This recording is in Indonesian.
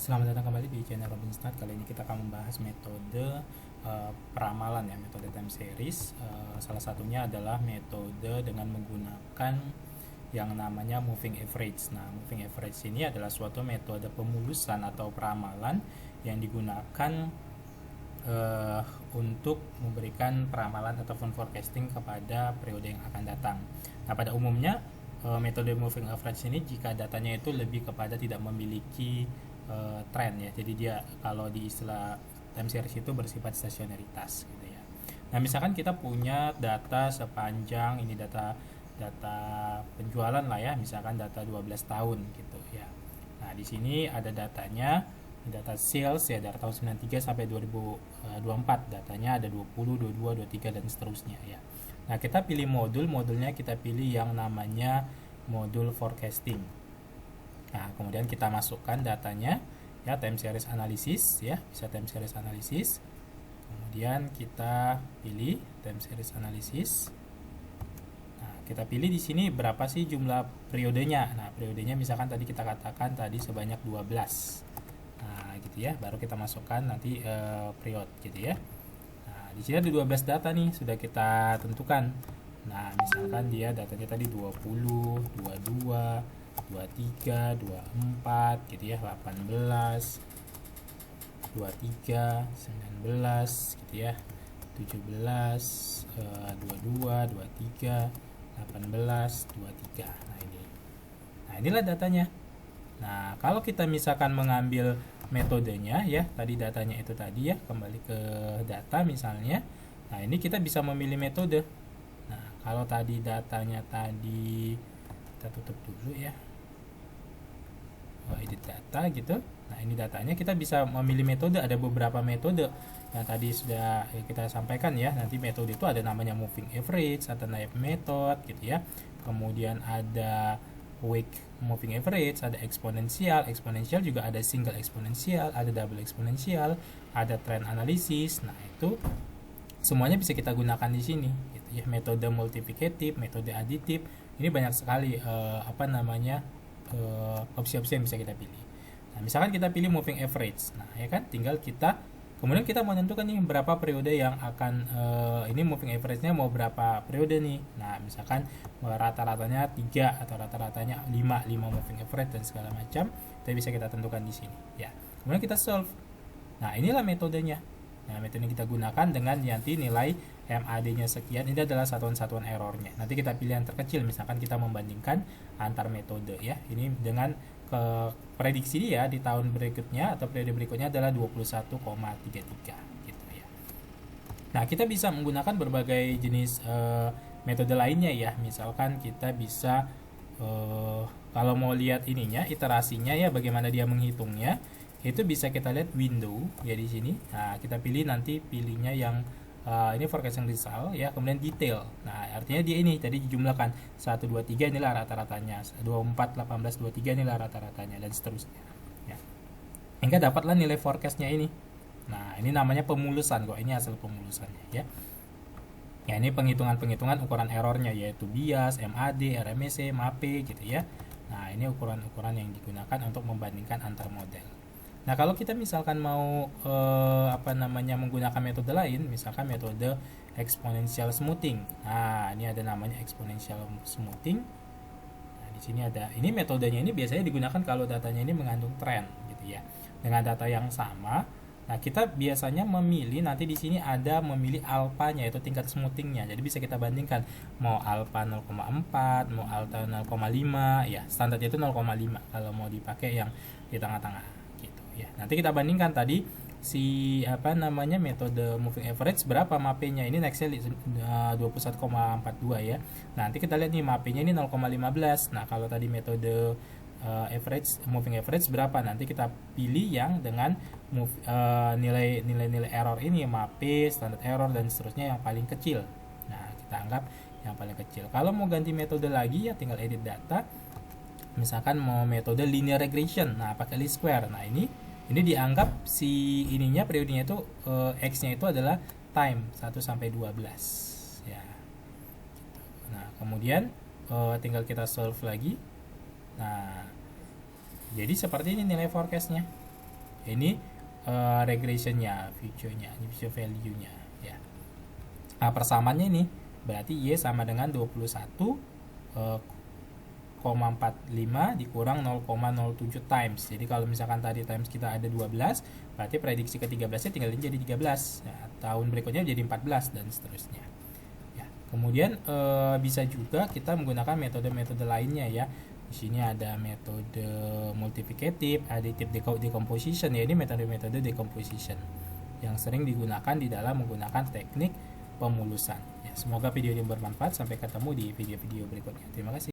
Selamat datang kembali di channel Robinstart. Kali ini kita akan membahas metode peramalan ya, metode time series. Salah satunya adalah metode dengan menggunakan yang namanya moving average. Nah, moving average ini adalah suatu metode pemulusan atau peramalan yang digunakan untuk memberikan peramalan ataupun forecasting kepada periode yang akan datang. Nah, pada umumnya metode moving average ini jika datanya itu lebih kepada tidak memiliki tren ya, jadi dia kalau di istilah time series itu bersifat stasionaritas gitu ya. Nah, misalkan kita punya data sepanjang ini data penjualan lah ya, misalkan data 12 tahun gitu ya. Nah, di sini ada datanya, data sales ya dari tahun 93 sampai 2024, datanya ada 20, 22, 23 dan seterusnya ya. Nah, kita pilih modulnya kita pilih yang namanya modul forecasting. Nah, kemudian kita masukkan datanya ya, time series analysis ya, bisa time series analysis. Kemudian kita pilih time series analysis. Nah, kita pilih di sini berapa sih jumlah periodenya. Nah, periodenya misalkan tadi kita katakan tadi sebanyak 12. Nah, gitu ya, baru kita masukkan nanti period gitu ya. Nah, di sini ada 12 data nih sudah kita tentukan. Nah, misalkan dia datanya tadi 20, 22, 23, 24 gitu ya, 18, 23, 19 gitu ya, 17, 22, 23, 18, 23. Nah, ini. Nah, inilah datanya. Nah, kalau kita misalkan mengambil metodenya ya, tadi datanya itu tadi ya, kembali ke data misalnya. Nah, ini kita bisa memilih metode. Nah, kalau tadi datanya tadi kita tutup dulu ya, edit data gitu. Nah, ini datanya, kita bisa memilih metode. Ada beberapa metode yang tadi sudah kita sampaikan ya. Nanti metode itu ada namanya moving average, atau knife method gitu ya. Kemudian ada week moving average, ada eksponensial juga ada single eksponensial, ada double eksponensial, ada trend analysis. Nah, itu semuanya bisa kita gunakan di sini gitu ya. Metode multiplicative, metode aditif, ini banyak sekali opsi-opsi yang bisa kita pilih. Nah, misalkan kita pilih moving average. Nah, ya kan, tinggal kita kemudian kita menentukan nih berapa periode yang akan ini moving average-nya mau berapa periode nih. Nah, misalkan rata-ratanya 3 atau rata-ratanya 5 moving average dan segala macam, itu bisa kita tentukan di sini ya. Kemudian kita solve. Nah, inilah metodenya. Nah, metode yang kita gunakan dengan nanti nilai MAD-nya sekian, ini adalah satuan-satuan errornya. Nanti kita pilih yang terkecil, misalkan kita membandingkan antar metode ya. Ini dengan prediksi dia di tahun berikutnya atau periode berikutnya adalah 21,33 gitu ya. Nah, kita bisa menggunakan berbagai jenis metode lainnya ya. Misalkan kita bisa kalau mau lihat ininya, iterasinya ya, bagaimana dia menghitungnya, itu bisa kita lihat window ya di sini. Nah, kita pilih nanti pilihnya yang ini forecasting result ya, kemudian detail. Nah, artinya dia ini tadi dijumlahkan 1, 2, 3 inilah rata-ratanya, 24, 18, 23 inilah rata-ratanya dan seterusnya ya. Hingga dapatlah nilai forecastnya ini. Nah, ini namanya pemulusan kok, ini hasil pemulusannya ya. Ya, ini penghitungan ukuran errornya, yaitu bias, MAD, RMSE, MAP gitu ya. Nah, ini ukuran-ukuran yang digunakan untuk membandingkan antar model. Nah, kalau kita misalkan mau menggunakan metode lain, misalkan metode exponential smoothing. Nah, ini ada namanya exponential smoothing. Nah, di sini ada, ini metodenya ini biasanya digunakan kalau datanya ini mengandung tren gitu ya. Dengan data yang sama, nah kita biasanya memilih nanti di sini ada memilih alfanya, yaitu tingkat smoothingnya. Jadi bisa kita bandingkan mau alfa 0,4, mau alfa 0,5 ya. Standarnya itu 0,5 kalau mau dipakai yang di tengah-tengah. Ya, nanti kita bandingkan tadi si metode moving average berapa MAP-nya. Ini nextnya 21,42 ya. Nanti kita lihat nih MAP-nya ini 0,15. Nah, kalau tadi metode moving average berapa, nanti kita pilih yang dengan nilai error ini, MAP, standard error dan seterusnya yang paling kecil. Nah, kita anggap yang paling kecil. Kalau mau ganti metode lagi ya tinggal edit data. Misalkan mau metode linear regression, nah pakai least square. Nah, ini dianggap si ininya periodenya itu x-nya itu adalah time 1 sampai 12 ya. Nah, kemudian tinggal kita solve lagi. Nah, jadi seperti ini nilai forecastnya. Ini regressionnya, future-nya, future value-nya ya. Nah, persamaannya ini berarti Y sama dengan 21,45 dikurang 0,07 times. Jadi kalau misalkan tadi times kita ada 12, berarti prediksi ke-13 nya tinggal jadi 13. Nah, tahun berikutnya jadi 14 dan seterusnya. Ya, kemudian bisa juga kita menggunakan metode-metode lainnya ya. Di sini ada metode multiplicative, additive decomposition ya, ini metode-metode decomposition yang sering digunakan di dalam menggunakan teknik pemulusan. Ya, semoga video ini bermanfaat. Sampai ketemu di video-video berikutnya. Terima kasih.